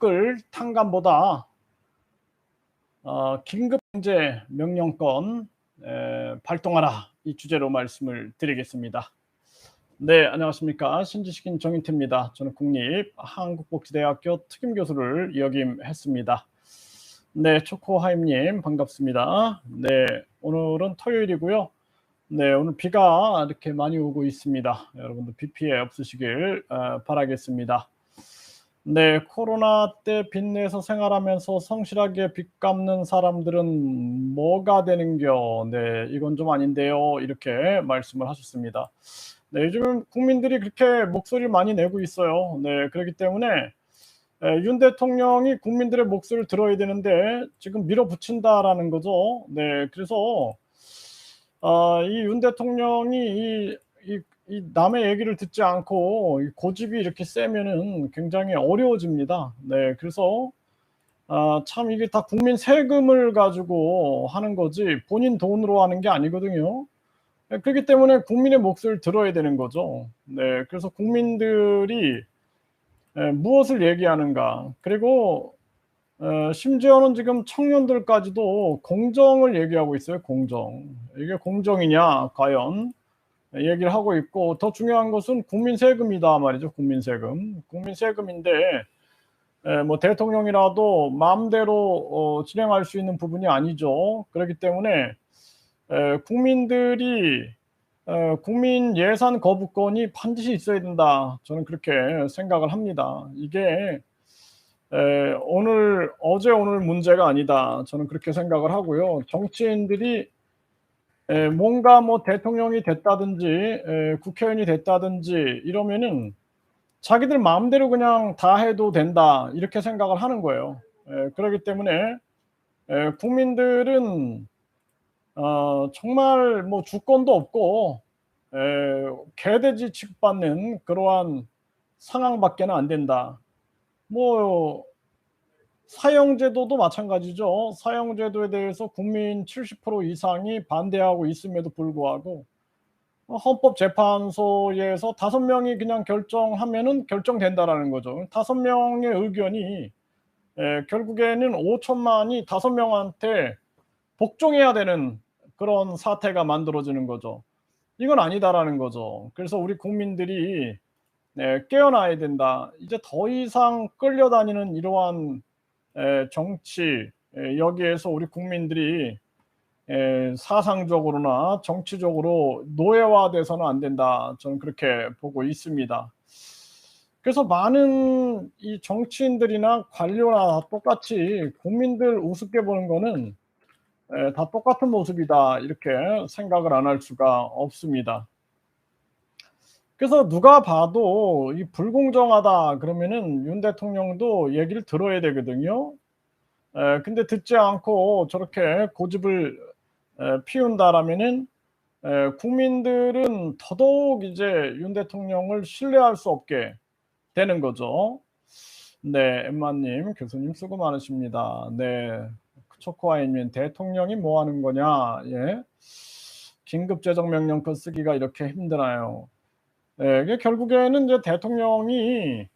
댓글 탕감보다 긴급경제 명령권 발동하라, 이 주제로 말씀을 드리겠습니다. 네, 안녕하십니까. 신지식인 정인태입니다. 저는 국립한국복지대학교 특임교수를 역임했습니다. 네, 초코하임님 반갑습니다. 네, 오늘은 토요일이고요. 네, 오늘 비가 이렇게 많이 오고 있습니다. 여러분들 비 피해 없으시길 바라겠습니다. 네, 코로나 때 빚내서 생활하면서 성실하게 빚 갚는 사람들은 뭐가 되는겨? 네, 이건 좀 아닌데요. 이렇게 말씀을 하셨습니다. 네, 요즘 국민들이 그렇게 목소리를 많이 내고 있어요. 네, 그렇기 때문에 윤 대통령이 국민들의 목소리를 들어야 되는데 지금 밀어붙인다라는 거죠. 네, 그래서 이 윤 대통령이 이 남의 얘기를 듣지 않고 이 고집이 이렇게 세면은 굉장히 어려워집니다. 네, 그래서 참 이게 다 국민 세금을 가지고 하는 거지 본인 돈으로 하는 게 아니거든요. 네, 그렇기 때문에 국민의 목소리를 들어야 되는 거죠. 네, 그래서 국민들이 무엇을 얘기하는가, 그리고 심지어는 지금 청년들까지도 공정을 얘기하고 있어요. 공정. 이게 공정이냐 과연 얘기를 하고 있고, 더 중요한 것은 국민 세금이다 말이죠. 국민 세금. 국민 세금인데 뭐 대통령이라도 마음대로 진행할 수 있는 부분이 아니죠. 그렇기 때문에 국민들이 국민 예산 거부권이 반드시 있어야 된다. 저는 그렇게 생각을 합니다. 이게 어제 오늘 문제가 아니다. 저는 그렇게 생각을 하고요. 정치인들이 뭔가 뭐 대통령이 됐다든지 국회의원이 됐다든지 이러면은 자기들 마음대로 그냥 다 해도 된다, 이렇게 생각을 하는 거예요. 그렇기 때문에 국민들은 정말 뭐 주권도 없고 개돼지 취급받는 그러한 상황밖에는 안 된다. 뭐 사형제도도 마찬가지죠. 사형제도에 대해서 국민 70% 이상이 반대하고 있음에도 불구하고 헌법재판소에서 5명이 그냥 결정하면은 결정된다라는 거죠. 5명의 의견이 결국에는 5천만이 5명한테 복종해야 되는 그런 사태가 만들어지는 거죠. 이건 아니다라는 거죠. 그래서 우리 국민들이 깨어나야 된다. 이제 더 이상 끌려다니는 이러한 정치, 여기에서 우리 국민들이 사상적으로나 정치적으로 노예화돼서는 안 된다. 저는 그렇게 보고 있습니다. 그래서 많은 이 정치인들이나 관료나 똑같이 국민들 우습게 보는 거는 다 똑같은 모습이다, 이렇게 생각을 안 할 수가 없습니다. 그래서 누가 봐도 이 불공정하다 그러면은 윤 대통령도 얘기를 들어야 되거든요. 근데 듣지 않고 저렇게 고집을 피운다라면은 국민들은 더더욱 이제 윤 대통령을 신뢰할 수 없게 되는 거죠. 네, 엠마님, 교수님 수고 많으십니다. 네, 초코아이님, 대통령이 뭐 하는 거냐? 예, 긴급재정명령권 쓰기가 이렇게 힘드나요? 이게 결국에는 이제 대통령이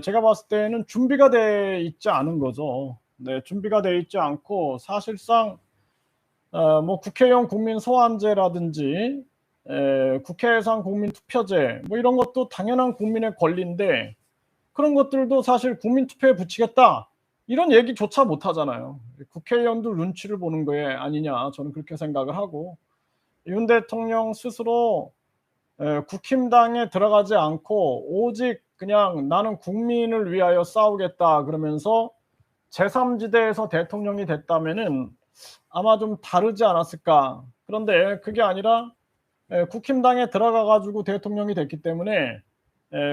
제가 봤을 때는 준비가 돼 있지 않은 거죠. 네, 준비가 돼 있지 않고 사실상 뭐 국회의원 국민 소환제라든지 국회 예산 국민 투표제 뭐 이런 것도 당연한 국민의 권리인데 그런 것들도 사실 국민 투표에 붙이겠다, 이런 얘기조차 못 하잖아요. 국회의원들 눈치를 보는 거에 아니냐, 저는 그렇게 생각을 하고, 윤 대통령 스스로 국힘당에 들어가지 않고 오직 그냥 나는 국민을 위하여 싸우겠다 그러면서 제3지대에서 대통령이 됐다면은 아마 좀 다르지 않았을까. 그런데 그게 아니라 국힘당에 들어가 가지고 대통령이 됐기 때문에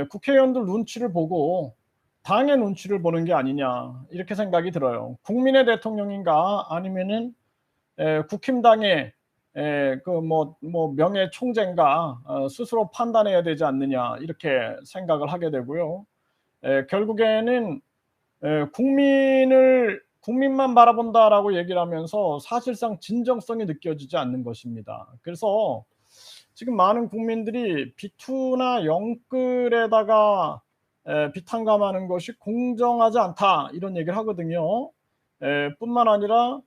국회의원들 눈치를 보고 당의 눈치를 보는 게 아니냐, 이렇게 생각이 들어요. 국민의 대통령인가 아니면은 국힘당의 그 뭐 명예 총재인가 스스로 판단해야 되지 않느냐, 이렇게 생각을 하게 되고요. 결국에는 국민만 바라본다라고 얘기를 하면서 사실상 진정성이 느껴지지 않는 것입니다. 그래서 지금 많은 국민들이 비투나 영끌에다가 비탄감하는 것이 공정하지 않다 이런 얘기를 하거든요. 뿐만 아니라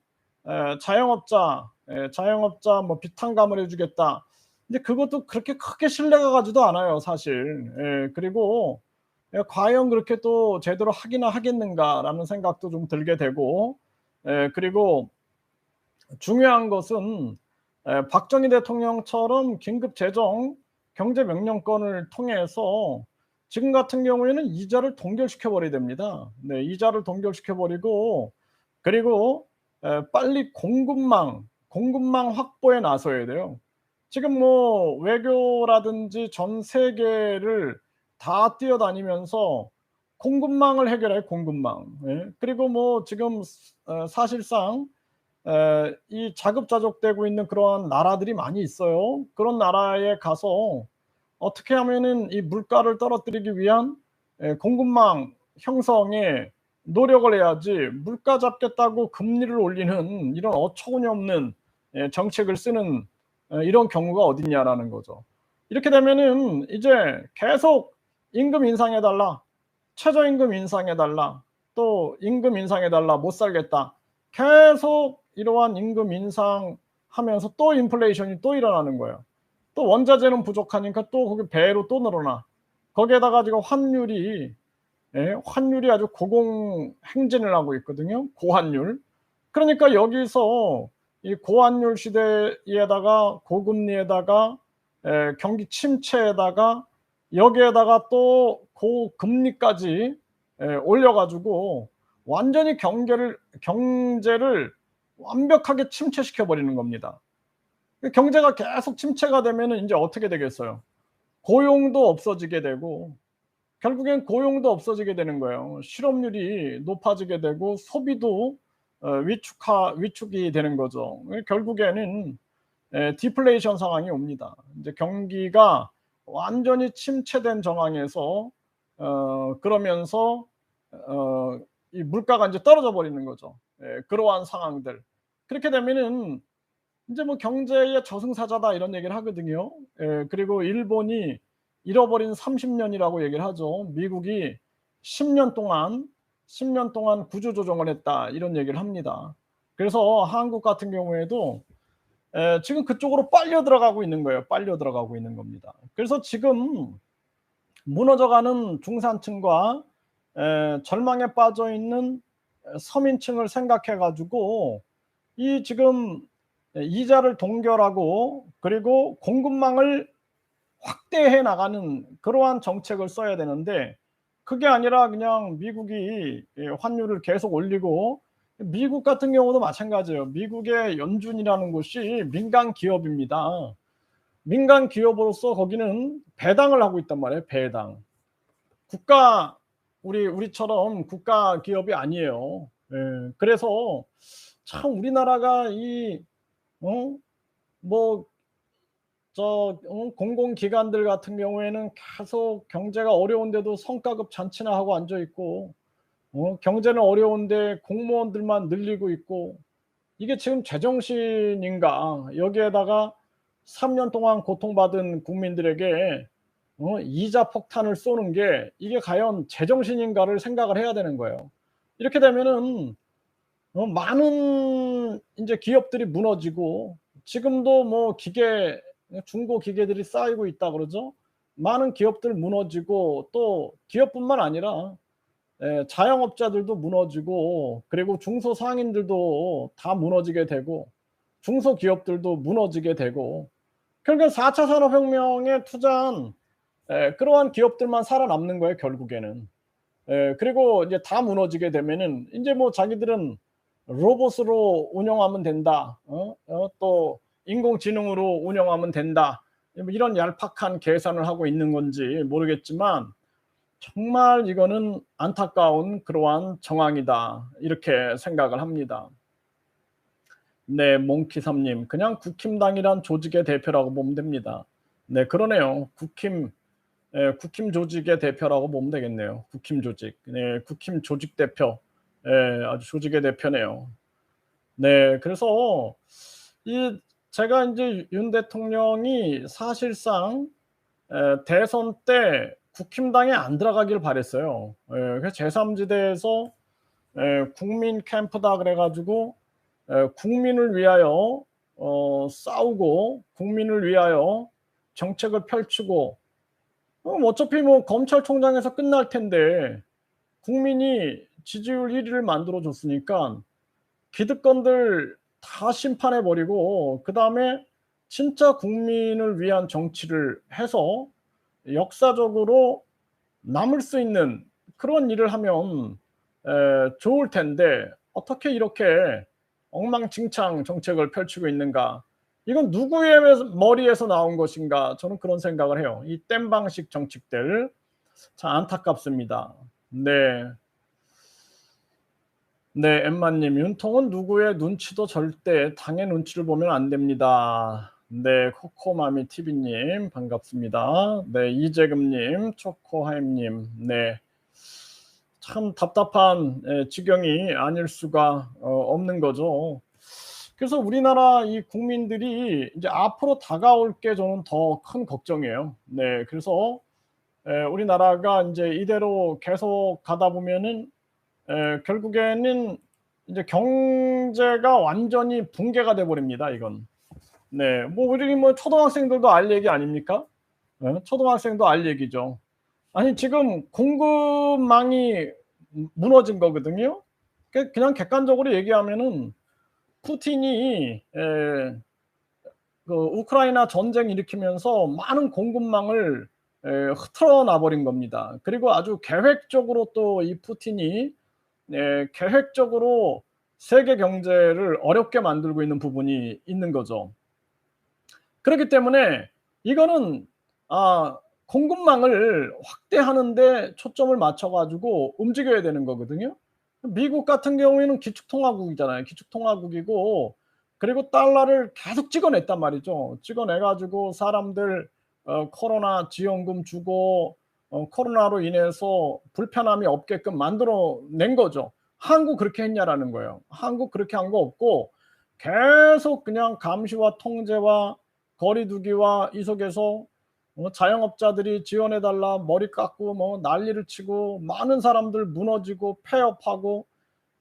자영업자 뭐 비탄감을 해 주겠다. 근데 그것도 그렇게 크게 신뢰가 가지도 않아요 사실. 그리고 과연 그렇게 또 제대로 하기나 하겠는가라는 생각도 좀 들게 되고, 그리고 중요한 것은 박정희 대통령처럼 긴급 재정 경제 명령권을 통해서 지금 같은 경우에는 이자를 동결시켜 버려야 됩니다. 네, 이자를 동결시켜 버리고, 그리고 빨리 공급망 확보에 나서야 돼요. 지금 뭐 외교라든지 전 세계를 다 뛰어다니면서 공급망을 해결해 공급망. 예. 그리고 뭐 지금 사실상 이 자급자족되고 있는 그러한 나라들이 많이 있어요. 그런 나라에 가서 어떻게 하면은 이 물가를 떨어뜨리기 위한 공급망 형성에 노력을 해야지, 물가 잡겠다고 금리를 올리는 이런 어처구니없는 정책을 쓰는 이런 경우가 어딨냐라는 거죠. 이렇게 되면은 이제 계속 임금 인상해 달라, 최저임금 인상해 달라, 또 임금 인상해 달라, 못 살겠다. 계속 이러한 임금 인상하면서 또 인플레이션이 또 일어나는 거예요. 또 원자재는 부족하니까 또 거기 배로 또 늘어나. 거기에다가 지금 환율이 아주 고공행진을 하고 있거든요. 고환율. 그러니까 여기서 이 고환율 시대에다가 고금리에다가 경기 침체에다가 여기에다가 또 고금리까지 올려 가지고 완전히 경제를 완벽하게 침체시켜 버리는 겁니다. 경제가 계속 침체가 되면은 인제 어떻게 되겠어요? 고용도 없어지게 되고, 결국엔 고용도 없어지게 되는 거예요. 실업률이 높아지게 되고 소비도 위축이 되는 거죠. 결국에는 디플레이션 상황이 옵니다. 이제 경기가 완전히 침체된 정황에서 그러면서 이 물가가 인제 떨어져 버리는 거죠. 그러한 상황들. 그렇게 되면은 인제 뭐 "경제의 저승사자다." 이런 얘기를 하거든요. 그리고 일본이 잃어버린 30 년이라고 얘기를 하죠. 미국이 10년 동안 구조 조정을 했다 이런 얘기를 합니다. 그래서 한국 같은 경우에도 지금 그쪽으로 빨려 들어가고 있는 거예요. 빨려 들어가고 있는 겁니다. 그래서 지금 무너져가는 중산층과 절망에 빠져 있는 서민층을 생각해 가지고 이 지금 이자를 동결하고 그리고 공급망을 확대해 나가는 그러한 정책을 써야 되는데, 그게 아니라 그냥 미국이 환율을 계속 올리고, 미국 같은 경우도 마찬가지예요. 미국의 연준이라는 곳이 민간 기업입니다. 민간 기업으로서 거기는 배당을 하고 있단 말이에요, 배당. 국가 우리처럼 국가 기업이 아니에요. 그래서 참 우리나라가 이 어 뭐 공공기관들 같은 경우에는 계속 경제가 어려운데도 성과급 잔치나 하고 앉아 있고, 경제는 어려운데 공무원들만 늘리고 있고, 이게 지금 제정신인가? 여기에다가 3년 동안 고통받은 국민들에게 이자 폭탄을 쏘는 게 이게 과연 제정신인가를 생각을 해야 되는 거예요. 이렇게 되면은 많은 인제 기업들이 무너지고, 지금도 뭐 중고 기계들이 쌓이고 있다 그러죠. 많은 기업들 무너지고, 또 기업뿐만 아니라 자영업자들도 무너지고, 그리고 중소상인들도 다 무너지게 되고, 중소기업들도 무너지게 되고, 그러니까 4차 산업혁명에 투자한 그러한 기업들만 살아남는 거예요 결국에는. 그리고 이제 다 무너지게 되면은 인제 뭐 자기들은 '로봇으로 운영하면 된다. 또 인공지능으로 운영하면 된다.' 뭐 이런 얄팍한 계산을 하고 있는 건지 모르겠지만 정말 이거는 안타까운 그러한 정황이다 이렇게 생각을 합니다. 네. 몽키삼 님. 그냥 국힘당이란 조직의 대표라고 보면 됩니다. 네 그러네요. 국힘 조직의 대표라고 보면 되겠네요. 국힘 조직. 네. 국힘 조직 대표. 아주 조직의 대표네요. 네. 그래서 이 제가 인제 윤 대통령이 사실상 대선 때 국힘당에 안 들어가길 바랬어요. 예, 그래서 제3지대에서 국민 캠프다 그래 가지고 국민을 위하여 싸우고 국민을 위하여 정책을 펼치고 어차피 뭐 검찰총장에서 끝날 텐데 국민이 지지율 1 위를 만들어 줬으니까 기득권들 다 심판해 버리고 그다음에 진짜 국민을 위한 정치를 해서 역사적으로 남을 수 있는 그런 일을 하면 좋을 텐데 어떻게 이렇게 엉망진창 정책을 펼치고 있는가. 이건 누구의 머리에서 나온 것인가. 저는 그런 생각을 해요. 이 땜방식 정책들 참 안타깝습니다. 네. 네, 엠마님, 윤통은 누구의 눈치도 절대 당의 눈치를 보면 안 됩니다. 네, 코코마미 TV님, 반갑습니다. 네, 이재금님, 초코하임님, 네. 참 답답한 지경이 아닐 수가 없는 거죠. 그래서 우리나라 이 국민들이 이제 앞으로 다가올 게 저는 더 큰 걱정이에요. 네, 그래서 우리나라가 이제 이대로 계속 가다 보면은 결국에는 이제 경제가 완전히 붕괴가 돼 버립니다 이건. 네. 뭐 우리 뭐 초등학생들도 알 얘기 아닙니까? 초등학생도 알 얘기죠. 아니 지금 공급망이 무너진 거거든요. 그냥 객관적으로 얘기하면은 푸틴이 그 우크라이나 전쟁 일으키면서 많은 공급망을 흐트러 놔 버린 겁니다. 그리고 아주 계획적으로 또 이 푸틴이 계획적으로 세계 경제를 어렵게 만들고 있는 부분이 있는 거죠. 그렇기 때문에 이거는 공급망을 확대하는 데 초점을 맞춰 가지고 움직여야 되는 거거든요. 미국 같은 경우에는 기축통화국이잖아요. 기축통화국이고 그리고 달러를 계속 찍어냈단 말이죠. 찍어내 가지고 사람들 코로나 지원금 주고 코로나로 인해서 불편함이 없게끔 만들어 낸 거죠. 한국 그렇게 했냐라는 거예요. 한국 그렇게 한 거 없고 계속 그냥 감시와 통제와 거리 두기와 이 속에서 자영업자들이 지원해 달라 머리 깎고 뭐 난리를 치고 많은 사람들 무너지고 폐업하고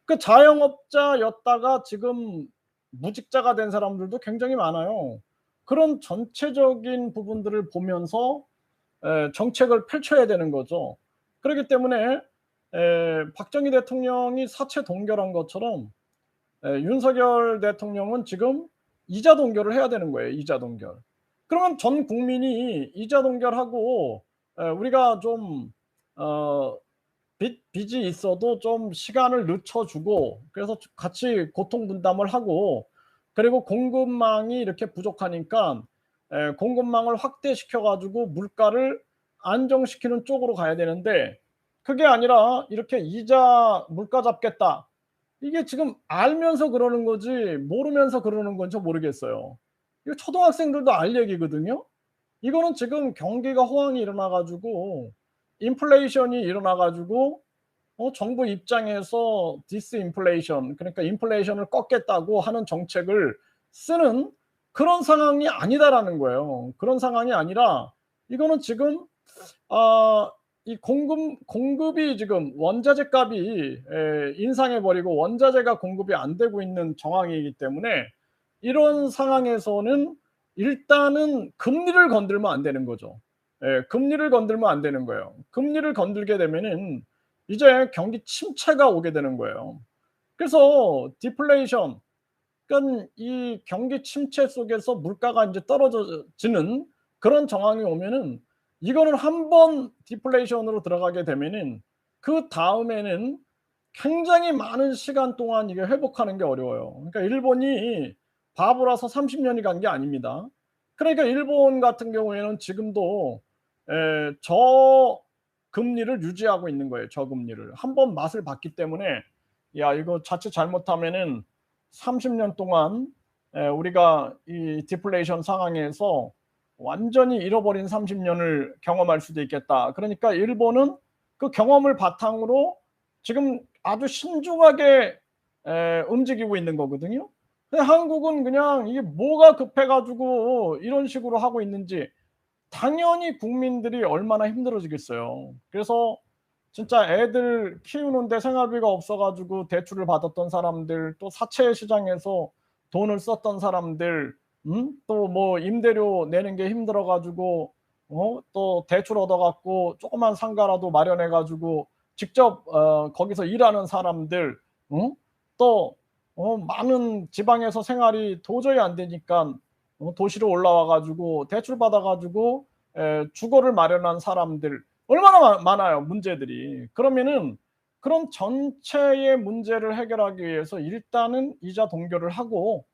그 자영업자였다가 지금 무직자가 된 사람들도 굉장히 많아요. 그런 전체적인 부분들을 보면서 정책을 펼쳐야 되는 거죠. 그렇기 때문에 박정희 대통령이 사체 동결한 것처럼 윤석열 대통령은 지금 이자 동결을 해야 되는 거예요. 이자 동결. 그러면 전 국민이 이자 동결하고 우리가 좀 빚이 있어도 좀 시간을 늦춰주고 그래서 같이 고통 분담을 하고 그리고 공급망이 이렇게 부족하니까 공급망을 확대시켜 가지고 물가를 안정시키는 쪽으로 가야 되는데 그게 아니라 이렇게 이자 물가 잡겠다. 이게 지금 알면서 그러는 거지 모르면서 그러는 건지 모르겠어요. 이거 초등학생들도 알 얘기거든요. 이거는 지금 경기가 호황이 일어나 가지고 인플레이션이 일어나 가지고 정부 입장에서 디스인플레이션 그러니까 인플레이션을 꺾겠다고 하는 정책을 쓰는 그런 상황이 아니다라는 거예요. 그런 상황이 아니라 이거는 지금 이 공급이 지금 원자재 값이 인상해 버리고 원자재가 공급이 안 되고 있는 정황이기 때문에 이런 상황에서는 일단은 금리를 건들면 안 되는 거죠. 금리를 건들면 안 되는 거예요. 금리를 건들게 되면은 이제 경기 침체가 오게 되는 거예요. 그래서 디플레이션 그러니까 이 경기 침체 속에서 물가가 인제 떨어지는 그런 정황이 오면은 이거는 한 번 디플레이션으로 들어가게 되면은 그다음에는 굉장히 많은 시간 동안 이게 회복하는 게 어려워요. 그러니까 일본이 바보라서 30 년이 간 게 아닙니다. 그러니까 일본 같은 경우에는 지금도 저금리를 유지하고 있는 거예요, 저금리를. 한 번 맛을 봤기 때문에 야 이거 자칫 잘못하면은 30년 동안 우리가 이 디플레이션 상황에서 완전히 잃어버린 30 년을 경험할 수도 있겠다. 그러니까 일본은 그 경험을 바탕으로 지금 아주 신중하게 움직이고 있는 거거든요. 근데 한국은 그냥 이게 뭐가 급해 가지고 이런 식으로 하고 있는지 당연히 국민들이 얼마나 힘들어지겠어요. 그래서 진짜 애들 키우는데 생활비가 없어 가지고 대출을 받았던 사람들, 또 사채 시장에서 돈을 썼던 사람들, 또 뭐 임대료 내는 게 힘들어 가지고 또 대출 얻어 갖고 조그만 상가라도 마련해 가지고 직접 거기서 일하는 사람들, 또 많은 지방에서 생활이 도저히 안 되니까 도시로 올라와 가지고 대출 받아 가지고 주거를 마련한 사람들 얼마나 많아요, 문제들이. 그러면은 그런 전체의 문제를 해결하기 위해서 일단은 이자 동결을 하고,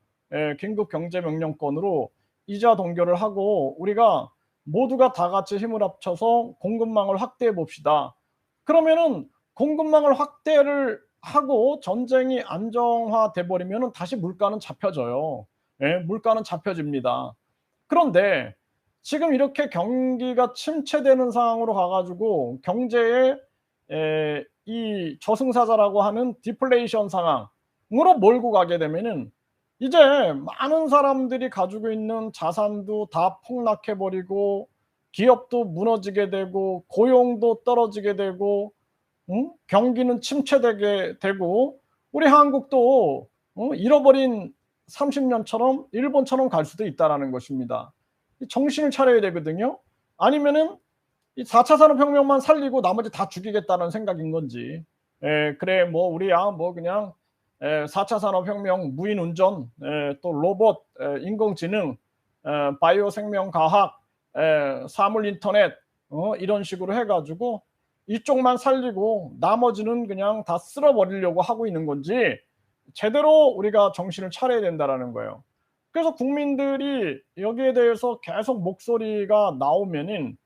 긴급 경제 명령권으로 이자 동결을 하고 우리가 모두가 다 같이 힘을 합쳐서 공급망을 확대해 봅시다. 그러면은 공급망을 확대를 하고 전쟁이 안정화돼 버리면은 다시 물가는 잡혀져요. 예, 물가는 잡혀집니다. 그런데 지금 이렇게 경기가 침체되는 상황으로 가 가지고 경제에 이 저승사자라고 하는 디플레이션 상황으로 몰고 가게 되면은 이제 많은 사람들이 가지고 있는 자산도 다 폭락해 버리고 기업도 무너지게 되고 고용도 떨어지게 되고 경기는 침체되게 되고 우리 한국도 잃어버린 30년처럼 일본처럼 갈 수도 있다라는 것입니다. 정신을 차려야 되거든요. 아니면은 이 4차 산업혁명만 살리고 나머지 다 죽이겠다는 생각인 건지, 그래 뭐 우리야 뭐 그냥 4차 산업혁명, 무인 운전, 또 로봇, 인공지능, 바이오 생명과학, 사물 인터넷 이런 식으로 해 가지고 이쪽만 살리고 나머지는 그냥 다 쓸어 버리려고 하고 있는 건지 제대로 우리가 정신을 차려야 된다라는 거예요. 그래서 국민들이 여기에 대해서 계속 목소리가 나오면은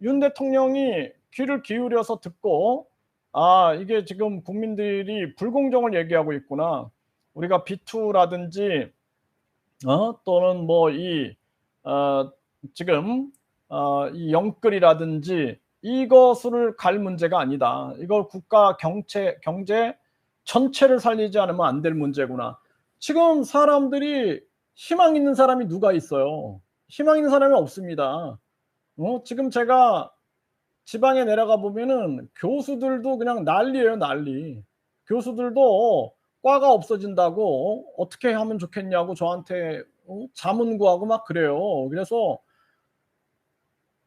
윤 대통령이 귀를 기울여서 듣고 '아 이게 지금 국민들이 불공정을 얘기하고 있구나. 우리가 B2라든지 또는 뭐 이 어 지금 이 영끌이라든지 이것을 갈 문제가 아니다. 이걸 국가 경제 전체를 살리지 않으면 안 될 문제구나.' 지금 사람들이 희망 있는 사람이 누가 있어요? 희망 있는 사람이 없습니다. 지금 제가 지방에 내려가 보면은 교수들도 그냥 난리예요, 난리. 교수들도 과가 없어진다고 어떻게 하면 좋겠냐고 저한테 자문 구하고 막 그래요. 그래서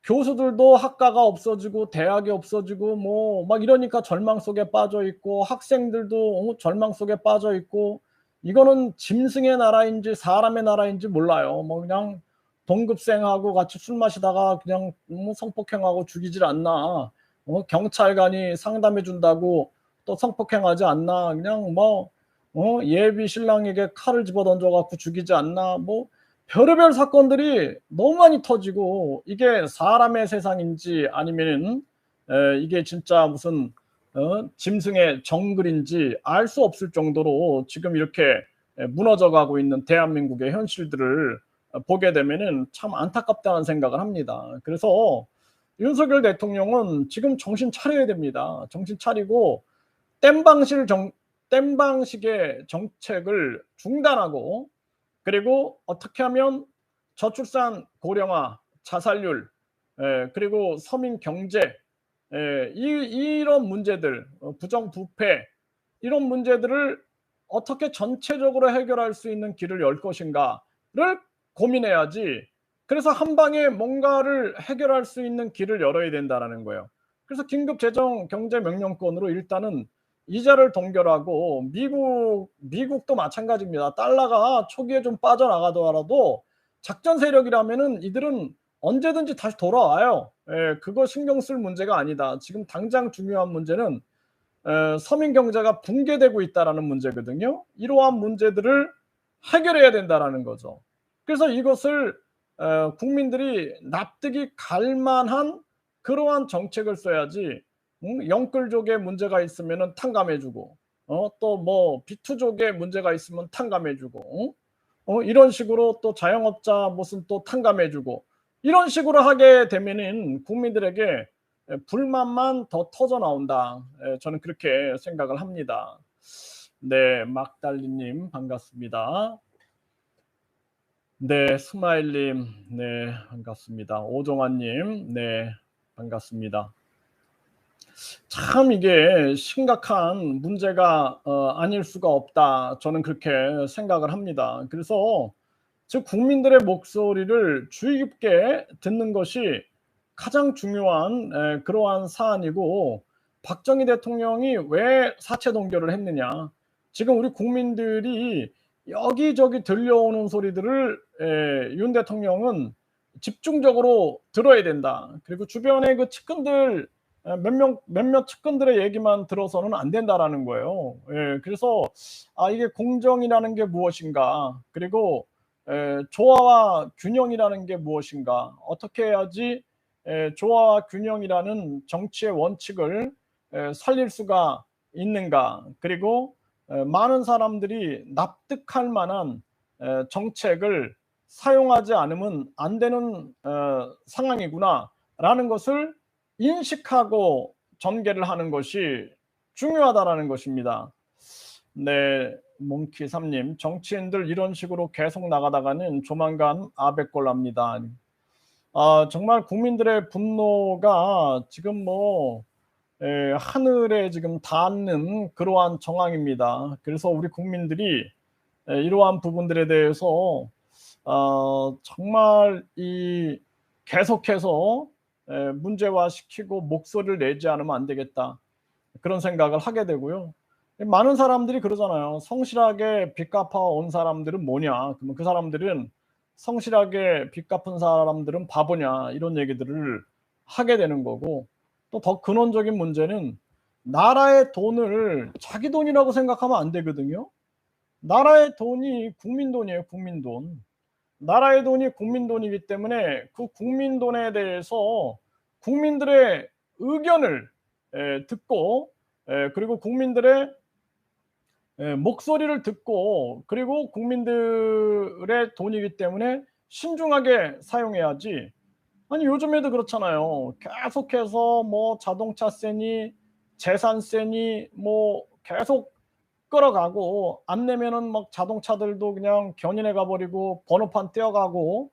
교수들도 학과가 없어지고 대학이 없어지고 뭐 막 이러니까 절망 속에 빠져 있고 학생들도 절망 속에 빠져 있고 이거는 짐승의 나라인지 사람의 나라인지 몰라요. 뭐 그냥 동급생하고 같이 술 마시다가 그냥 성폭행하고 죽이질 않나. 경찰관이 상담해 준다고 또 성폭행하지 않나. 그냥 뭐 예비 신랑에게 칼을 집어던져 갖고 죽이지 않나. 뭐 별의별 사건들이 너무 많이 터지고 이게 사람의 세상인지 아니면은 이게 진짜 무슨 짐승의 정글인지 알 수 없을 정도로 지금 이렇게 무너져 가고 있는 대한민국의 현실들을 보게 되면은 참 안타깝다는 생각을 합니다. 그래서 윤석열 대통령은 지금 정신 차려야 됩니다. 정신 차리고 땜방실 정 땜방식의 정책을 중단하고 그리고 어떻게 하면 저출산 고령화, 자살률, 그리고 서민 경제, 이런 문제들, 부정부패 이런 문제들을 어떻게 전체적으로 해결할 수 있는 길을 열 것인가를 고민해야지. 그래서 한 방에 뭔가를 해결할 수 있는 길을 열어야 된다라는 거예요. 그래서 긴급 재정 경제 명령권으로 일단은 이자를 동결하고 미국도 마찬가지입니다. 달러가 초기에 좀 빠져나가더라도 작전 세력이라면은 이들은 언제든지 다시 돌아와요. 그거 신경 쓸 문제가 아니다. 지금 당장 중요한 문제는 서민 경제가 붕괴되고 있다라는 문제거든요. 이러한 문제들을 해결해야 된다라는 거죠. 그래서 이것을 국민들이 납득이 갈 만한 그러한 정책을 써야지 영끌족에 문제가 있으면은 탕감해 주고 또 뭐 비투족에 문제가 있으면 탕감해 주고 이런 식으로 또 자영업자 무슨 또 탕감해 주고 이런 식으로 하게 되면은 국민들에게 불만만 더 터져 나온다. 저는 그렇게 생각을 합니다. 네, 막달리 님 반갑습니다. 네, 스마일님, 네, 반갑습니다. 오종환님, 네, 반갑습니다. 참 이게 심각한 문제가 아닐 수가 없다. 저는 그렇게 생각을 합니다. 그래서 즉 국민들의 목소리를 주의 깊게 듣는 것이 가장 중요한 그러한 사안이고, 박정희 대통령이 왜 사체 동결을 했느냐. 지금 우리 국민들이 여기저기 들려오는 소리들을 윤 대통령은 집중적으로 들어야 된다. 그리고 주변의 그 측근들 몇몇 측근들의 얘기만 들어서는 안 된다라는 거예요. 예, 그래서 이게 공정이라는 게 무엇인가, 그리고 조화와 균형이라는 게 무엇인가, 어떻게 해야지 조화와 균형이라는 정치의 원칙을 살릴 수가 있는가, 그리고 많은 사람들이 납득할 만한 정책을 사용하지 않으면 안 되는 상황이구나라는 것을 인식하고 전개를 하는 것이 중요하다라는 것입니다. 네, 몽키삼님, 정치인들 이런 식으로 계속 나가다가는 조만간 아베꼴 납니다. 정말 국민들의 분노가 지금 하늘에 지금 닿는 그러한 정황입니다. 그래서 우리 국민들이 이러한 부분들에 대해서 정말 계속해서 문제화시키고 목소리를 내지 않으면 안 되겠다, 그런 생각을 하게 되고요. 많은 사람들이 그러잖아요. 성실하게 빚 갚아 온 사람들은 뭐냐? 그러면 그 사람들은 성실하게 빚 갚은 사람들은 바보냐? 이런 얘기들을 하게 되는 거고, 또 더 근원적인 문제는 나라의 돈을 자기 돈이라고 생각하면 안 되거든요. 나라의 돈이 국민 돈이에요, 국민 돈. 나라의 돈이 국민 돈이기 때문에 그 국민 돈에 대해서 국민들의 의견을 듣고, 그리고 국민들의 목소리를 듣고, 그리고 국민들의 돈이기 때문에 신중하게 사용해야지. 아니 요즘에도 그렇잖아요. 계속해서 자동차세니 재산세니 계속 끌어가고, 안 내면은 막 자동차들도 그냥 견인해 가 버리고 번호판 떼어가고,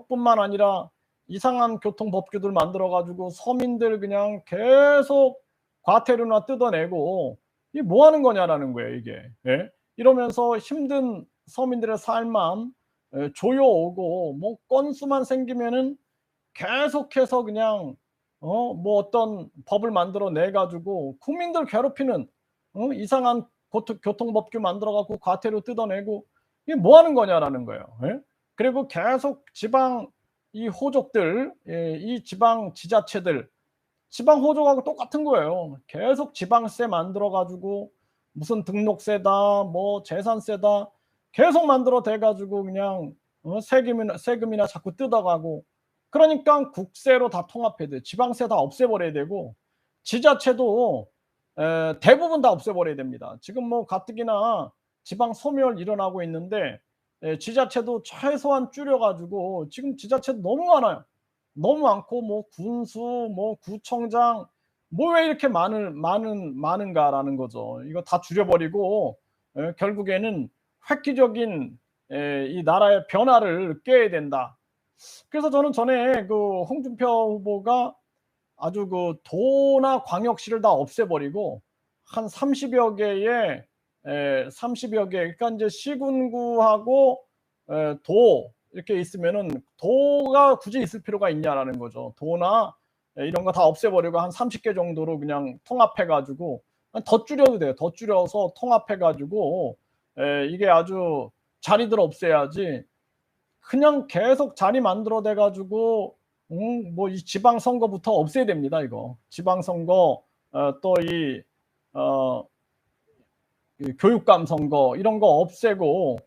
뿐만 아니라 이상한 교통법규들 만들어 가지고 서민들 그냥 계속 과태료나 뜯어내고, 이게 뭐 하는 거냐라는 거예요 이게. 예? 이러면서 힘든 서민들의 삶만 조여오고, 건수만 생기면은 계속해서 그냥 어떤 법을 만들어 내 가지고 국민들 괴롭히는 이상한 교통법규 만들어 갖고 과태료 뜯어내고, 이게 뭐 하는 거냐라는 거예요. 예? 그리고 계속 지방 이 호족들, 이 지방 지자체들, 지방 호족하고 똑같은 거예요. 계속 지방세 만들어 가지고 무슨 등록세다, 재산세다 계속 만들어 대 가지고 그냥 세금이나 자꾸 뜯어가고, 그러니까 국세로 다 통합해야 돼. 지방세 다 없애버려야 되고, 지자체도 대부분 다 없애버려야 됩니다. 지금 가뜩이나 지방 소멸 일어나고 있는데, 지자체도 최소한 줄여가지고, 지금 지자체도 너무 많아요. 너무 많고, 군수, 구청장, 왜 이렇게 많은가라는 거죠. 이거 다 줄여버리고 결국에는 획기적인 이 나라의 변화를 꾀해야 된다. 그래서 저는 전에 그 홍준표 후보가 아주 그 도나 광역시를 다 없애버리고 한 30여 개의 30여 개, 그러니까 이제 시군구하고 도 이렇게 있으면은 도가 굳이 있을 필요가 있냐라는 거죠. 도나 이런 거 다 없애버리고 한 30개 정도로 그냥 통합해가지고, 더 줄여도 돼요. 더 줄여서 통합해가지고 이게 아주 자리들 없애야지, 그냥 계속 자리 만들어내 가지고 이 지방 선거부터 없애야 됩니다. 이거 지방 선거, 또 교육감 선거 이런 거 없애고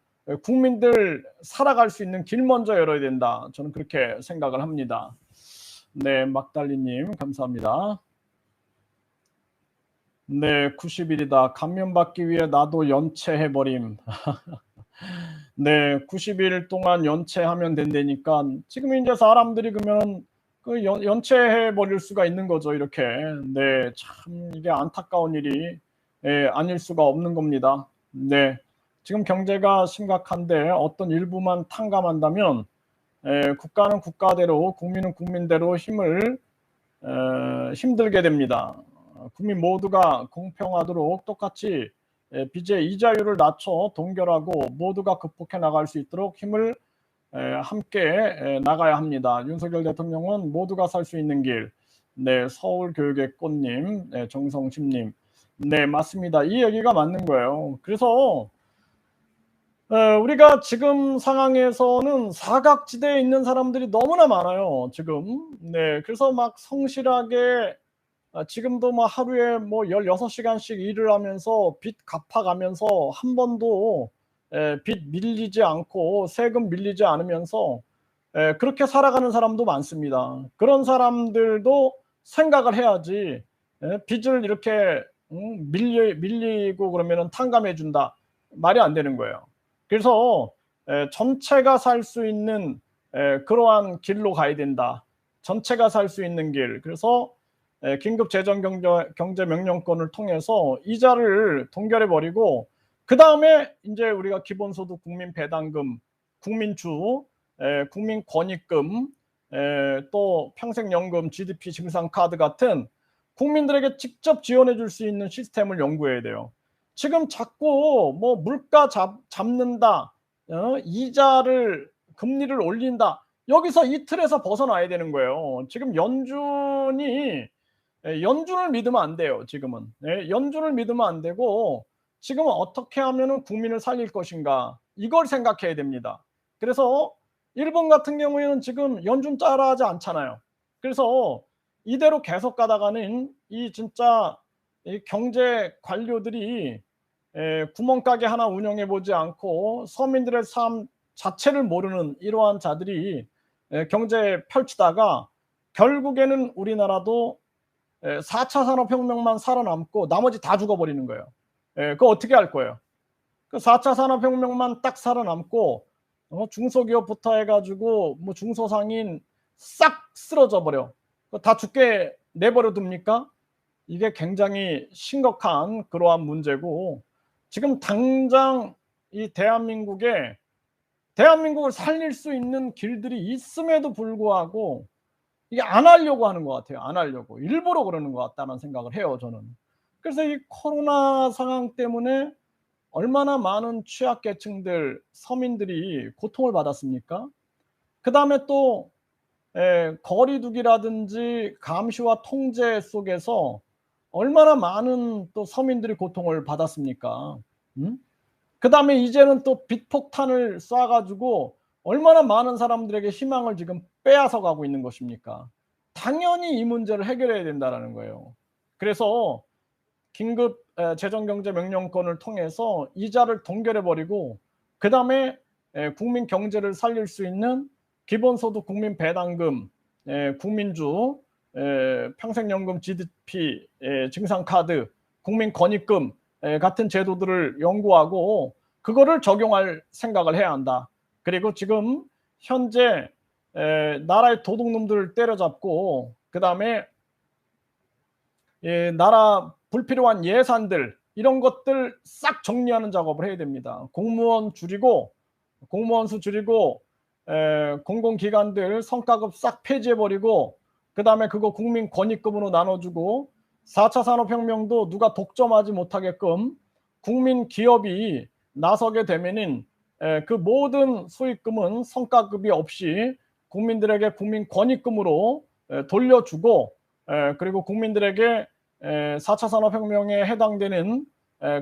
국민들 살아갈 수 있는 길 먼저 열어야 된다. 저는 그렇게 생각을 합니다. 네, 막달리님 감사합니다. 네, 90일이다. 감면받기 위해 나도 연체해버림. 네, 90일 동안 연체하면 된다니까 지금 이제 사람들이 그러면 그 연체해 버릴 수가 있는 거죠, 이렇게. 네, 참 이게 안타까운 일이 아닐 수가 없는 겁니다. 네. 지금 경제가 심각한데 어떤 일부만 탕감한다면 국가는 국가대로 국민은 국민대로 힘들게 됩니다. 국민 모두가 공평하도록 똑같이 빚의 이자율을 낮춰 동결하고 모두가 극복해 나갈 수 있도록 힘을 함께 나가야 합니다. 윤석열 대통령은 모두가 살 수 있는 길. 네, 서울교육의 꽃님, 네, 정성심님. 네, 맞습니다. 이 얘기가 맞는 거예요. 그래서 우리가 지금 상황에서는 사각지대에 있는 사람들이 너무나 많아요, 지금. 네, 그래서 막 성실하게 지금도 뭐 하루에 뭐 16시간씩 일을 하면서 빚 갚아가면서 한 번도 빚 밀리지 않고 세금 밀리지 않으면서 그렇게 살아가는 사람도 많습니다. 그런 사람들도 생각을 해야지. 빚을 이렇게 밀리고 그러면은 탕감해 준다. 말이 안 되는 거예요. 그래서 전체가 살 수 있는 그러한 길로 가야 된다. 전체가 살 수 있는 길. 그래서 긴급 재정 경제 명령권을 통해서 이자를 동결해 버리고 그다음에 이제 우리가 기본소득 국민 배당금, 국민주, 국민 권익금, 또 평생연금, GDP 증상 카드 같은 국민들에게 직접 지원해 줄 수 있는 시스템을 연구해야 돼요. 지금 자꾸 뭐 물가 잡는다, 이자를 금리를 올린다. 여기서 이 틀에서 벗어나야 되는 거예요. 지금 연준을 믿으면 안 돼요. 지금은 연준을 믿으면 안 되고 지금은 어떻게 하면은 국민을 살릴 것인가 이걸 생각해야 됩니다. 그래서 일본 같은 경우에는 지금 연준 따라하지 않잖아요. 그래서 이대로 계속 가다가는 이 진짜 이 경제 관료들이 구멍가게 하나 운영해 보지 않고 서민들의 삶 자체를 모르는 이러한 자들이 경제 펼치다가 결국에는 우리나라도 4차 산업혁명만 살아남고 나머지 다 죽어버리는 거예요. 그거 어떻게 할 거예요? 그 4차 산업혁명만 딱 살아남고 중소기업부터 해가지고 뭐 중소상인 싹 쓰러져 버려. 다 죽게 내버려 둡니까? 이게 굉장히 심각한 그러한 문제고 지금 당장 이 대한민국을 살릴 수 있는 길들이 있음에도 불구하고 이게 안 하려고 하는 것 같아요. 안 하려고. 일부러 그러는 것 같다는 생각을 해요, 저는. 그래서 이 코로나 상황 때문에 얼마나 많은 취약계층들, 서민들이 고통을 받았습니까? 그다음에 또 거리두기라든지 감시와 통제 속에서 얼마나 많은 또 서민들이 고통을 받았습니까? 그다음에 이제는 또 빚폭탄을 쏴가지고 얼마나 많은 사람들에게 희망을 지금 빼앗아 가고 있는 것입니까? 당연히 이 문제를 해결해야 된다라는 거예요. 그래서 긴급 재정경제명령권을 통해서 이자를 동결해 버리고 그다음에 국민 경제를 살릴 수 있는 기본소득 국민 배당금, 국민주, 평생연금, GDP 증상카드, 국민 권익금 같은 제도들을 연구하고 그거를 적용할 생각을 해야 한다. 그리고 지금 현재 나라의 도둑놈들을 때려잡고 그다음에 나라 불필요한 예산들 이런 것들 싹 정리하는 작업을 해야 됩니다. 공무원 수 줄이고 공공기관들 성과급 싹 폐지해버리고 그다음에 그거 국민 권익금으로 나눠주고 4차 산업혁명도 누가 독점하지 못하게끔 국민 기업이 나서게 되면은 그 모든 수익금은 성과급이 없이 국민들에게 국민 권익금으로 돌려주고 그리고 국민들에게 4차 산업혁명에 해당되는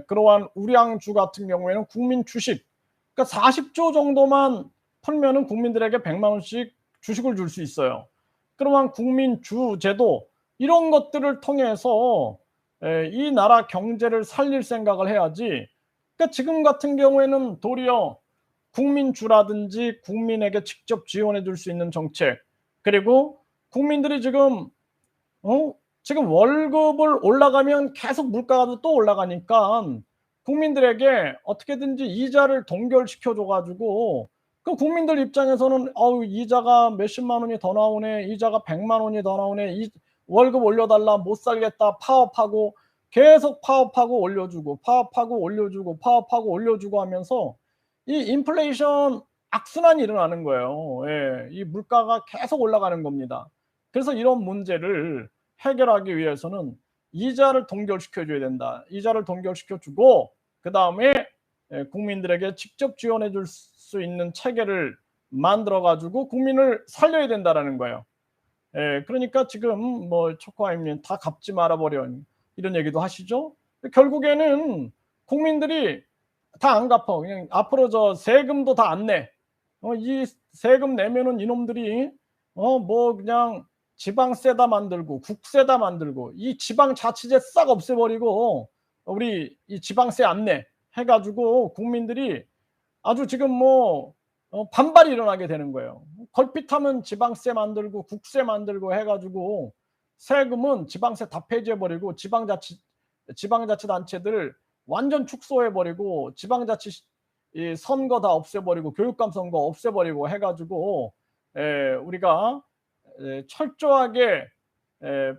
그러한 우량주 같은 경우에는 국민 주식 그러니까 40조 정도만 풀면은 국민들에게 100만 원씩 주식을 줄 수 있어요. 그러면 국민주 제도 이런 것들을 통해서 이 나라 경제를 살릴 생각을 해야지. 그러니까 지금 같은 경우에는 도리어 국민주라든지 국민에게 직접 지원해 줄 수 있는 정책 그리고 국민들이 지금 지금 월급을 올라가면 계속 물가가 또 올라가니까 국민들에게 어떻게든지 이자를 동결시켜 줘 가지고 그 국민들 입장에서는 이자가 몇십만 원이 더 나오네. 이자가 100만 원이 더 나오네. 이 월급 올려달라 못 살겠다 파업하고 계속 파업하고 올려주고 파업하고 올려주고 파업하고 올려주고 하면서 이 인플레이션 악순환이 일어나는 거예요. 예, 이 물가가 계속 올라가는 겁니다. 그래서 이런 문제를 해결하기 위해서는 이자를 동결시켜 줘야 된다. 이자를 동결시켜 주고 그다음에 국민들에게 직접 지원해 줄 수 있는 체계를 만들어 가지고 국민을 살려야 된다라는 거예요. 예, 그러니까 지금 뭐 초코아임님 다 갚지 말아 버려 이런 얘기도 하시죠. 결국에는 국민들이 다 안 갚아. 그냥 앞으로 저 세금도 다 안 내. 이 세금 내면은 이놈들이 뭐 그냥 지방세다 만들고 국세다 만들고 이 지방자치제 싹 없애버리고 우리 이 지방세 안 내 해가지고 국민들이 아주 지금 뭐 반발이 일어나게 되는 거예요. 걸핏하면 지방세 만들고 국세 만들고 해가지고 세금은 지방세 다 폐지해버리고 지방자치단체들 완전 축소해버리고 지방자치 이 선거 다 없애버리고 교육감 선거 없애버리고 해가지고 우리가 철저하게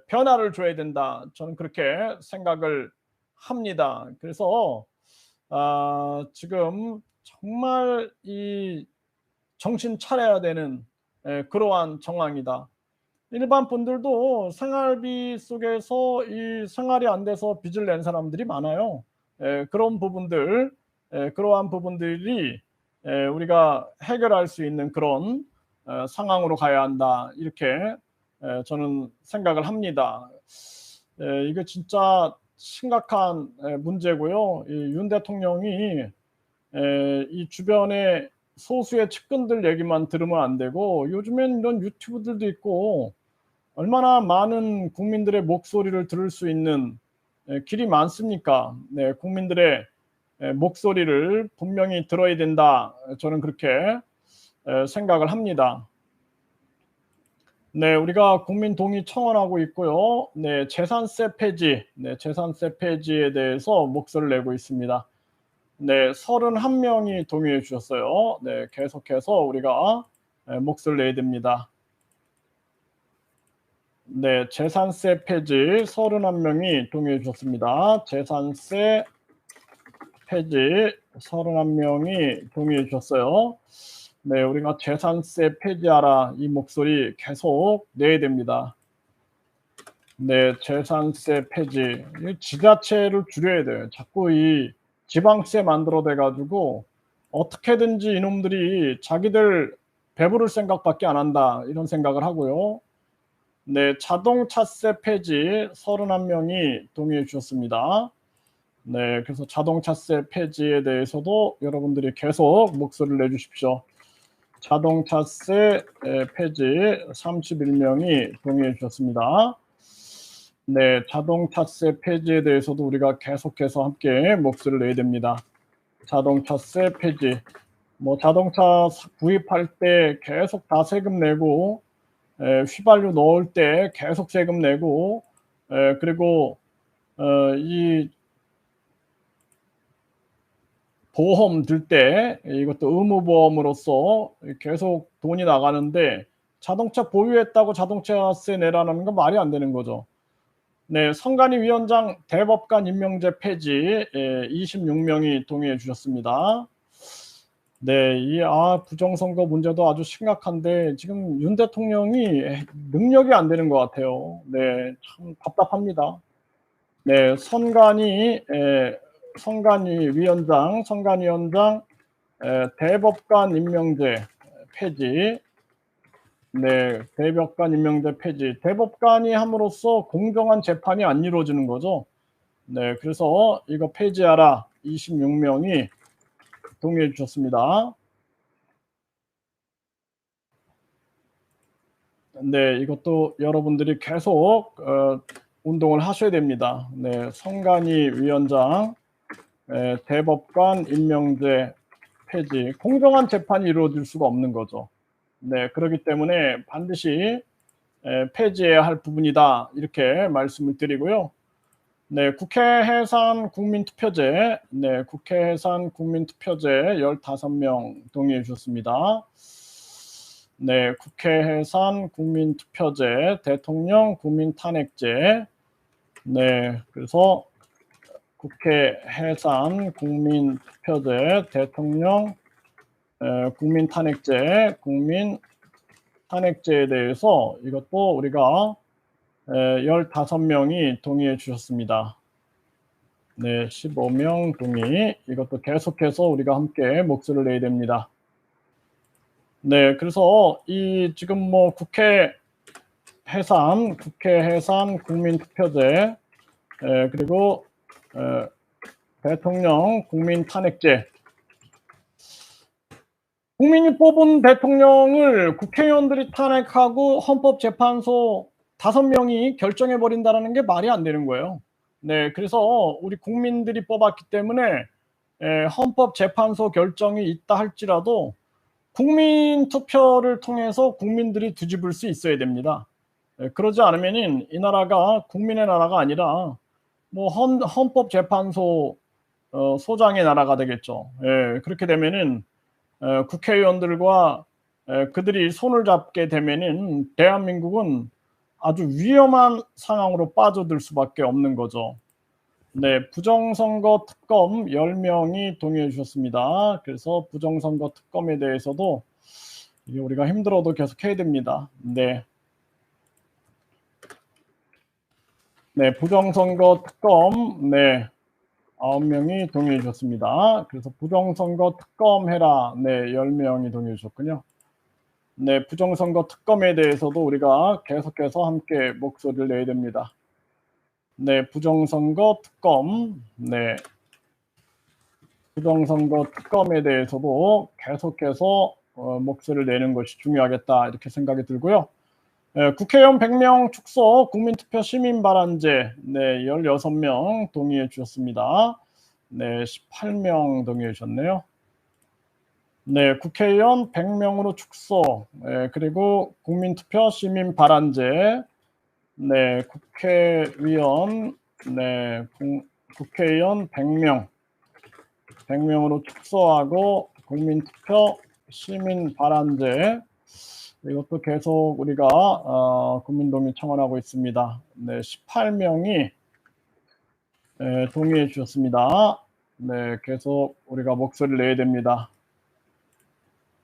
변화를 줘야 된다. 저는 그렇게 생각을 합니다. 그래서 지금 정말 이 정신 차려야 되는 그러한 정황이다. 일반 분들도 생활비 속에서 이 생활이 안 돼서 빚을 낸 사람들이 많아요. 그런 부분들, 그러한 부분들이 우리가 해결할 수 있는 그런 상황으로 가야 한다. 이렇게 저는 생각을 합니다. 이게 진짜 심각한 문제고요. 윤 대통령이 이 주변에 소수의 측근들 얘기만 들으면 안 되고 요즘엔 이런 유튜브들도 있고 얼마나 많은 국민들의 목소리를 들을 수 있는 길이 많습니까? 네, 국민들의 목소리를 분명히 들어야 된다. 저는 그렇게 생각을 합니다. 네, 우리가 국민 동의 청원하고 있고요. 네, 재산세 폐지, 재산세 폐지에 대해서 목소리를 내고 있습니다. 네, 31명이 동의해 주셨어요. 네, 계속해서 우리가 목소리를 내야 됩니다. 네, 재산세 폐지 31명이 동의해 주셨습니다. 재산세 폐지 31명이 동의해 주셨어요. 네, 우리가 재산세 폐지하라 이 목소리 계속 내야 됩니다. 네, 재산세 폐지. 지자체를 줄여야 돼요. 자꾸 이 지방세 만들어내 가지고 어떻게든지 이놈들이 자기들 배부를 생각밖에 안 한다 이런 생각을 하고요. 네, 자동차세 폐지 31명이 동의해 주셨습니다. 네, 그래서 자동차세 폐지에 대해서도 여러분들이 계속 목소리를 내주십시오. 자동차세 폐지 31명이 동의해 주셨습니다. 네, 자동차세 폐지에 대해서도 우리가 계속해서 함께 목소리를 내야 됩니다. 자동차세 폐지. 뭐 자동차 구입할 때 계속 다 세금 내고 휘발유 넣을 때 계속 세금 내고 그리고 이 보험 들 때 이것도 의무보험으로서 계속 돈이 나가는데 자동차 보유했다고 자동차세 내라는 건 말이 안 되는 거죠. 네, 선관위 위원장 대법관 임명제 폐지 26명이 동의해 주셨습니다. 네, 이 부정선거 문제도 아주 심각한데 지금 윤 대통령이 능력이 안 되는 것 같아요. 네, 참 답답합니다. 네, 선관위 위원장 대법관 임명제 폐지. 네, 대법관 임명제 폐지. 대법관이 함으로써 공정한 재판이 안 이루어지는 거죠. 네, 그래서 이거 폐지하라 26명이 동의해 주셨습니다. 네, 이것도 여러분들이 계속 운동을 하셔야 됩니다. 네, 선관위 위원장 대법관 임명제 폐지. 공정한 재판이 이루어질 수가 없는 거죠. 네, 그렇기 때문에 반드시 폐지해야 할 부분이다 이렇게 말씀을 드리고요. 네, 국회 해산 국민투표제, 국회 해산 국민투표제 15명 동의해 주셨습니다. 네, 국회 해산 국민투표제, 대통령 국민탄핵제. 네, 그래서 국회 해산 국민투표제 대통령 국민 탄핵제에 대해서 이것도 우리가 15명이 동의해 주셨습니다. 네, 15명 동의. 이것도 계속해서 우리가 함께 목소리를 내야 됩니다. 네, 그래서 이 지금 뭐 국회 해산 국민투표제 그리고 대통령 국민 탄핵제. 국민이 뽑은 대통령을 국회의원들이 탄핵하고 헌법재판소 5명이 결정해 버린다는 게 말이 안 되는 거예요. 네, 그래서 우리 국민들이 뽑았기 때문에 헌법재판소 결정이 있다 할지라도 국민 투표를 통해서 국민들이 뒤집을 수 있어야 됩니다. 그러지 않으면은 이 나라가 국민의 나라가 아니라 뭐 헌법재판소 소장의 나라가 되겠죠. 그렇게 되면은 국회의원들과 그들이 손을 잡게 되면은 대한민국은 아주 위험한 상황으로 빠져들 수밖에 없는 거죠. 네, 부정선거 특검 10명이 동의해 주셨습니다. 그래서 부정선거 특검에 대해서도 이게 우리가 힘들어도 계속 해야 됩니다. 네. 네, 부정선거 특검, 네, 9명이 동의해 주셨습니다. 그래서 부정선거 특검 해라, 네, 10명이 동의해 주셨군요. 네, 부정선거 특검에 대해서도 우리가 계속해서 함께 목소리를 내야 됩니다. 네, 부정선거 특검, 네, 부정선거 특검에 대해서도 계속해서 목소리를 내는 것이 중요하겠다 이렇게 생각이 들고요. 국회의원 100명 축소 국민투표 시민발언제 네, 16명 동의해 주셨습니다. 네, 18명 동의해 주셨네요. 네, 국회의원 100명으로 축소 그리고 국민투표 시민발언제 네, 국회의원 100명으로 축소하고 국민투표 시민발언제 이것도 계속 우리가 국민동의 청원하고 있습니다. 네, 18명이 동의해 주셨습니다. 네, 계속 우리가 목소리를 내야 됩니다.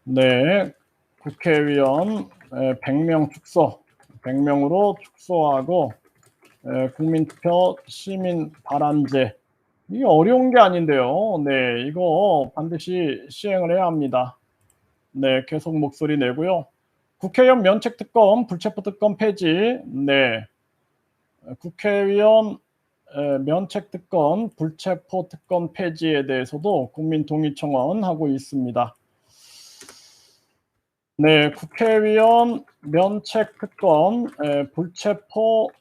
네, 국회의원 100명 축소, 100명으로 축소하고 국민투표 시민발언제 이게 어려운 게 아닌데요. 네, 이거 반드시 시행을 해야 합니다. 네, 계속 목소리 내고요. 국회의원 면책특검, 불체포특검 폐지. 네, 국회의원 면책특검, 불체포특검 폐지에 대해서도 국민동의청원하고 있습니다. 네, 국회의원 면책특검, 불체포특검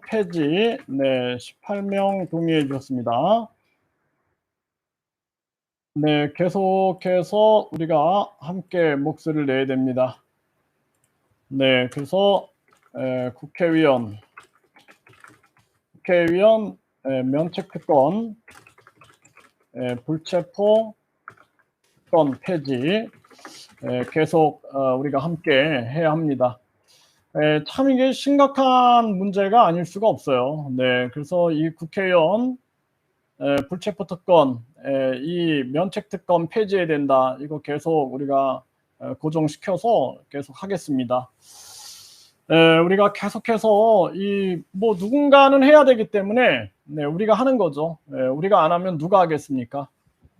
폐지. 네, 18명 동의해 주셨습니다. 네, 계속해서 우리가 함께 목소리를 내야 됩니다. 네, 그래서 국회의원 면책특권, 불체포특권 폐지 계속 우리가 함께 해야 합니다. 참 이게 심각한 문제가 아닐 수가 없어요. 네, 그래서 이 국회의원 불체포특권, 이 면책특권 폐지해야 된다. 이거 계속 우리가 고정시켜서 계속 하겠습니다. 우리가 계속해서 뭐 누군가는 해야 되기 때문에 네, 우리가 하는 거죠. 우리가 안 하면 누가 하겠습니까?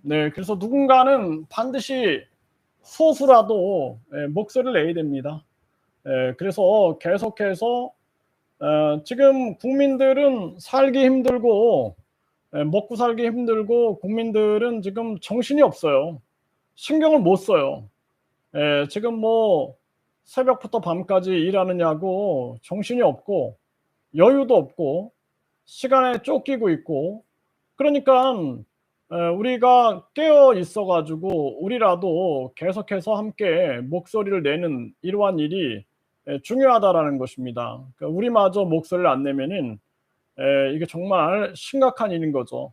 네, 그래서 누군가는 반드시 소수라도 목소리를 내야 됩니다. 그래서 계속해서 지금 국민들은 살기 힘들고 먹고 살기 힘들고 국민들은 지금 정신이 없어요. 신경을 못 써요. 지금 뭐 새벽부터 밤까지 일하느냐고 정신이 없고 여유도 없고 시간에 쫓기고 있고 그러니까 우리가 깨어 있어 가지고 우리라도 계속해서 함께 목소리를 내는 이러한 일이 중요하다라는 것입니다. 그러니까 우리마저 목소리를 안 내면은 이게 정말 심각한 일인 거죠.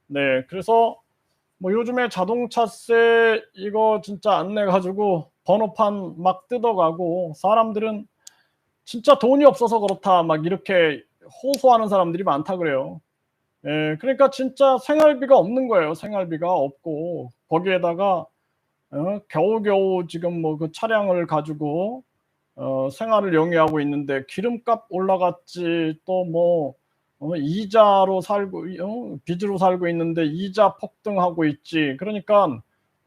네, 그래서 뭐 요즘에 자동차세 이거 진짜 안 내 가지고 번호판 막 뜯어가고 사람들은 진짜 돈이 없어서 그렇다 막 이렇게 호소하는 사람들이 많다 그래요. 그러니까 진짜 생활비가 없는 거예요. 생활비가 없고 거기에다가 겨우겨우 지금 뭐 그 차량을 가지고 생활을 영위하고 있는데 기름값 올라갔지 또 뭐 이자로 살고 빚으로 살고 있는데 이자 폭등하고 있지. 그러니까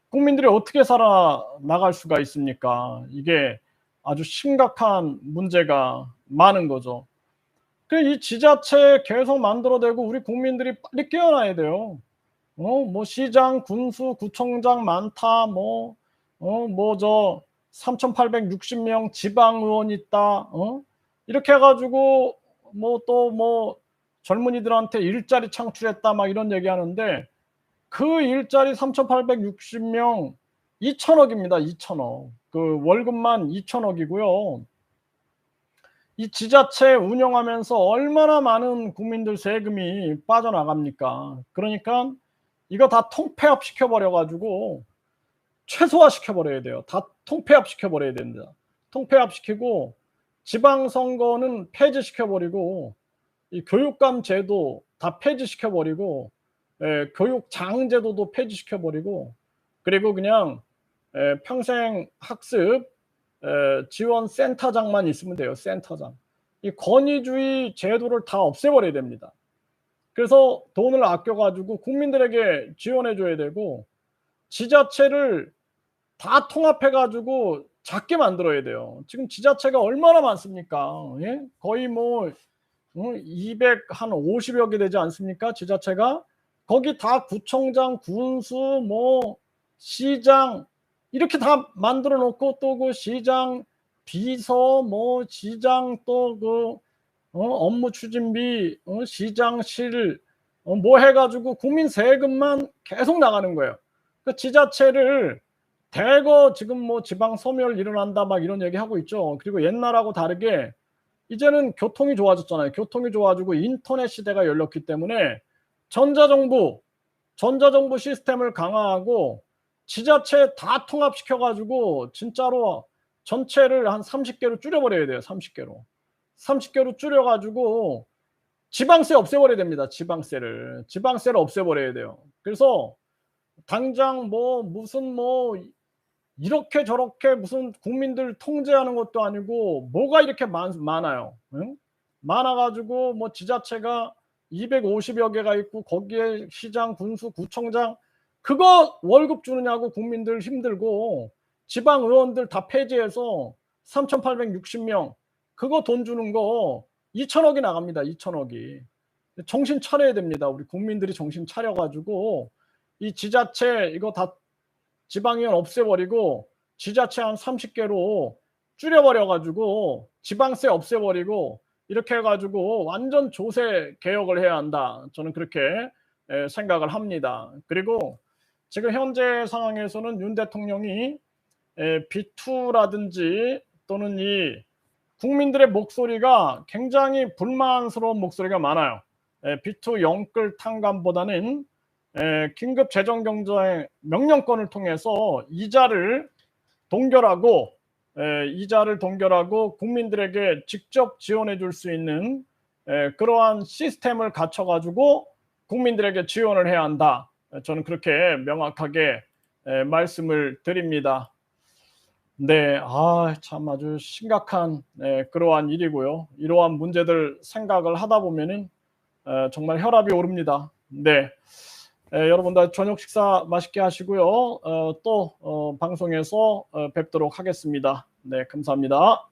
국민들이 어떻게 살아나갈 수가 있습니까? 이게 아주 심각한 문제가 많은 거죠. 이 지자체 계속 만들어내고 우리 국민들이 빨리 깨어나야 돼요. 뭐 시장, 군수, 구청장 많다. 뭐 저 3,860명 지방 의원 있다. 이렇게 해 가지고 뭐 또 뭐 젊은이들한테 일자리 창출했다 막 이런 얘기하는데 그 일자리 3,860명 2천억입니다. 2천억. 그 월급만 2천억이고요. 이 지자체 운영하면서 얼마나 많은 국민들 세금이 빠져나갑니까? 그러니까 이거 다 통폐합 시켜버려 가지고 최소화시켜 버려야 돼요. 다 통폐합 시켜버려야 됩니다. 통폐합 시키고 지방선거는 폐지시켜 버리고 이 교육감 제도 다 폐지시켜 버리고 교육장 제도도 폐지시켜 버리고 그리고 그냥 평생 학습 지원 센터장만 있으면 돼요. 센터장. 이 권위주의 제도를 다 없애버려야 됩니다. 그래서 돈을 아껴 가지고 국민들에게 지원해 줘야 되고 지자체를 다 통합해 가지고 작게 만들어야 돼요. 지금 지자체가 얼마나 많습니까? 예? 거의 뭐 250여 개 되지 않습니까? 지자체가. 거기 다 구청장, 군수, 뭐 시장 이렇게 다 만들어 놓고 또 그 시장 비서 뭐 시장 또 그 업무 추진비 시장실 뭐 해 가지고 국민 세금만 계속 나가는 거예요. 그 지자체를 대거 지금 뭐 지방 소멸 일어난다 막 이런 얘기하고 있죠. 그리고 옛날하고 다르게 이제는 교통이 좋아졌잖아요. 교통이 좋아지고 인터넷 시대가 열렸기 때문에 전자정부 시스템을 강화하고 지자체 다 통합시켜 가지고 진짜로 전체를 한 30개로 줄여버려야 돼요. 30개로. 30개로 줄여 가지고 지방세 없애버려야 됩니다. 지방세를 없애버려야 돼요. 그래서 당장 뭐 무슨 뭐 이렇게 저렇게 무슨 국민들 통제하는 것도 아니고 뭐가 이렇게 많아요. 응? 많아 가지고 뭐 지자체가 250여 개가 있고 거기에 시장, 군수, 구청장 그거 월급 주느냐고 국민들 힘들고 지방 의원들 다 폐지해서 3,860명 그거 돈 주는 거 2천억이 나갑니다. 2천억이. 정신 차려야 됩니다. 우리 국민들이 정신 차려 가지고 이 지자체 이거 다 지방의원 없애버리고 지자체 한 30개로 줄여버려 가지고 지방세 없애버리고 이렇게 해 가지고 완전 조세 개혁을 해야 한다. 저는 그렇게 생각을 합니다. 그리고 지금 현재 상황에서는 윤 대통령이 B2라든지 또는 이 국민들의 목소리가 굉장히 불만스러운 목소리가 많아요. B2 영끌 탕감보다는 긴급 재정 경제 명령권을 통해서 이자를 동결하고 국민들에게 직접 지원해 줄 수 있는 그러한 시스템을 갖춰 가지고 국민들에게 지원을 해야 한다. 저는 그렇게 명확하게 말씀을 드립니다. 네. 참 아주 심각한 그러한 일이고요. 이러한 문제들 생각을 하다 보면은 정말 혈압이 오릅니다. 네. 여러분들 저녁 식사 맛있게 하시고요. 또 방송에서 뵙도록 하겠습니다. 네, 감사합니다.